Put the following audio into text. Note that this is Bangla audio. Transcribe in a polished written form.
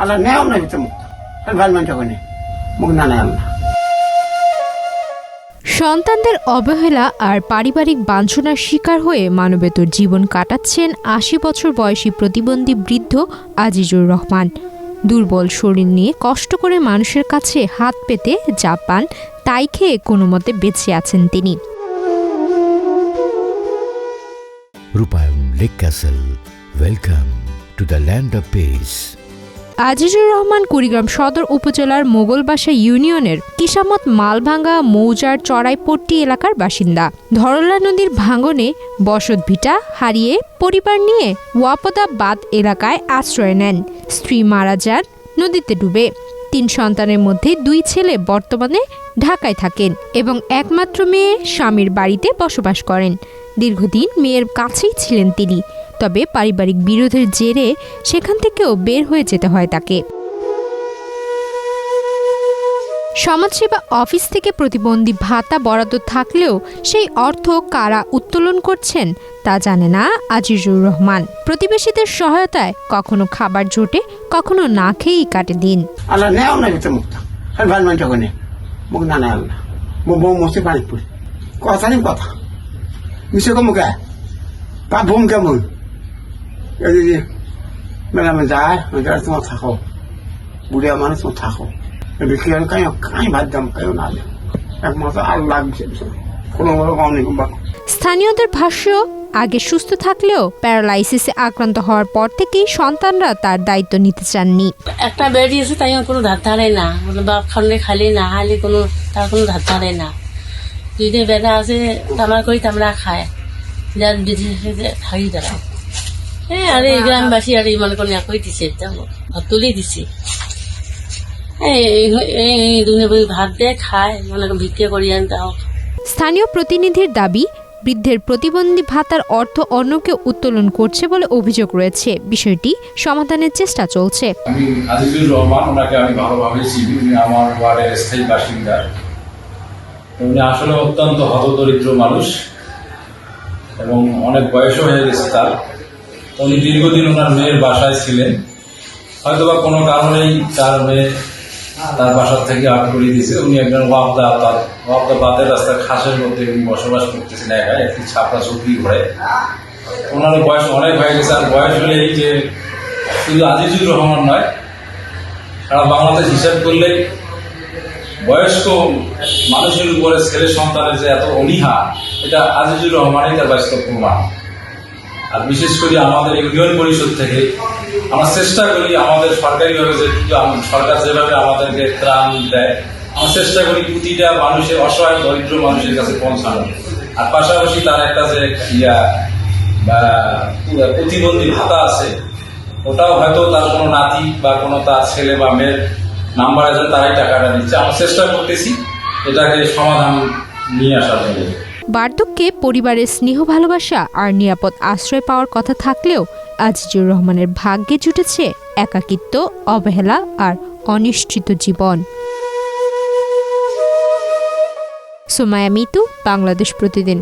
আল্লাহ নেও না ভিতরে মুখ ভাল মানতে হবে মুখ না নেয় আল্লাহ। সন্তানদের অবহেলা আর পারিবারিক বাঞ্ছনার শিকার হয়ে মানবেতর জীবন কাটাচ্ছেন ৮০ বছর বয়সী প্রতিবন্ধী বৃদ্ধ আজিজুর রহমান। দুর্বল শরীর নিয়ে কষ্ট করে মানুষের কাছে হাত পেতে যা পান তাই খেয়ে কোনো মতে বেঁচে আছেন তিনি। রূপায়ণ lake castle, welcome to the land of piece. Azizur Rahman Kurigram সদর উপজেলার মোগলবাসা ইউনিয়নের কিসামত মালভাঙ্গা মৌজার চড়াইপট্টি এলাকার বাসিন্দা। ধরলা নদীর ভাঙনে বসতভিটা হারিয়ে পরিবার নিয়ে ওয়াপদা বাদ এলাকায় আশ্রয় নেন। স্ত্রী মারা যান নদীতে ডুবে। ৩ সন্তানের মধ্যে 2 ছেলে বর্তমানে ঢাকায় থাকেন এবং একমাত্র মেয়ে স্বামীর বাড়িতে বসবাস করেন। দীর্ঘদিন মেয়ের কাছেই ছিলেন তিনি, তবে পারিবারিক বিরোধের জেরে সেখান থেকেও বের হয়ে যেতে হয় তাকে। সমাজসেবা অফিস থেকে প্রতিবন্ধী ভাতা বরাদ্দ থাকলেও সেই অর্থ কারা উত্তোলন করছেন তা জানে না আজিজুর রহমান। প্রতিবেশীদের সহায়তায় কখনো খাবার জোটে, কখনো না খেয়েই কাটে দিন। আল্লাহ নেও না ভিতরে মুখ ভাল মানতে হবে মুখ না নেয় আল্লাহ। বউ মসে পানি পড়ে কথা নেই কথা মিশে মুখে পা ভূম কেমন মেলামে যায় তোমার থাকো বুড়িয়া মানুষ তোমার থাকো ভাত দাম কেউ না একমাত্র আল্লাহ কোনো স্থানীয়দের ভাষ্য, আগে সুস্থ থাকলেও প্যারালাইসিসে আক্রান্ত হওয়ার পর থেকেই সন্তানরা তার দায়িত্ব নিতে চাননি। একটা বেরিয়েছে তাই কোনো ধার ধারে না, বাপ খালে খালি না হালে কোনো তার কোনো ধার ধারে না। যদি বেলা আছে তামার করি তামরা খায় যার বিদেশে থাকি তারা। হ্যাঁ আর এই গ্রামবাসী আর এই মনে করেন একই দিছে ঘর তুলে দিছে। ভাত দিয়ে খায় মনে করেন ভিক্ষে করিয়ে দাও। স্থানীয় প্রতিনিধির দাবি, বৃদ্ধের প্রতিবন্ধী ভাতার অর্থ অন্যকে উত্তোলন করছে বলে অভিযোগ রয়েছে। বিষয়টি সমাধানের চেষ্টা চলছে। আমি আজিজুর রহমান, ওনাকে আমি ভালোভাবে চিনি। উনি আমার ওয়ার্ডের স্থায়ী বাসিন্দা। উনি আসলে অত্যন্ত হতদরিদ্র মানুষ এবং অনেক বয়সও হয়ে গেছে তার। উনি দীর্ঘদিন ওনার মেয়ের বাসায় ছিলেন। হয়তোবা কোনো কারণেই তার মেয়ে তার বাসার থেকে আউট করে দিয়েছে। উনি একজন ওয়াপদা বাদের রাস্তার খাসের মধ্যে উনি বসবাস করতেছেন একা, একটি ছাপড়া চুক্তি ঘরে। ওনার বয়স অনেক হয়ে গেছে। আর বয়স হলে এই যে শুধু আজিজুর রহমান নয়, সারা বাংলাদেশ হিসাব করলে বয়স্ক মানুষের উপরে ছেলে সন্তানের যে এত অনীহা, এটা আজিজুর রহমানই তার বাস্তব প্রমাণ। আর বিশেষ করে আমাদের ইউনিয়ন পরিষদ থেকে আমরা চেষ্টা করি আমাদের সরকারিভাবে যে সরকার যেভাবে আমাদেরকে ত্রাণ দেয়, আমরা চেষ্টা করি প্রতিটা মানুষের অসহায় দরিদ্র মানুষের কাছে পৌঁছানো। আর পাশাপাশি তার একটা যে প্রতিবন্ধী ভাতা আছে, ওটাও হয়তো তার কোনো নাতি বা কোনো তার ছেলে বা মেয়ের নাম্বার আছে, তারাই টাকাটা নিচ্ছে। আমরা চেষ্টা করতেছি এটাকে সমাধান নিয়ে আসার জন্য। বার্ধক্যে পরিবারের স্নেহ ভালোবাসা আর নিরাপদ আশ্রয় পাওয়ার কথা থাকলেও আজিজুর রহমানের ভাগ্যে জুটেছে একাকিত্ব, অবহেলা আর অনিশ্চিত জীবন। সুমাইয়া মিতু, বাংলাদেশ প্রতিদিন।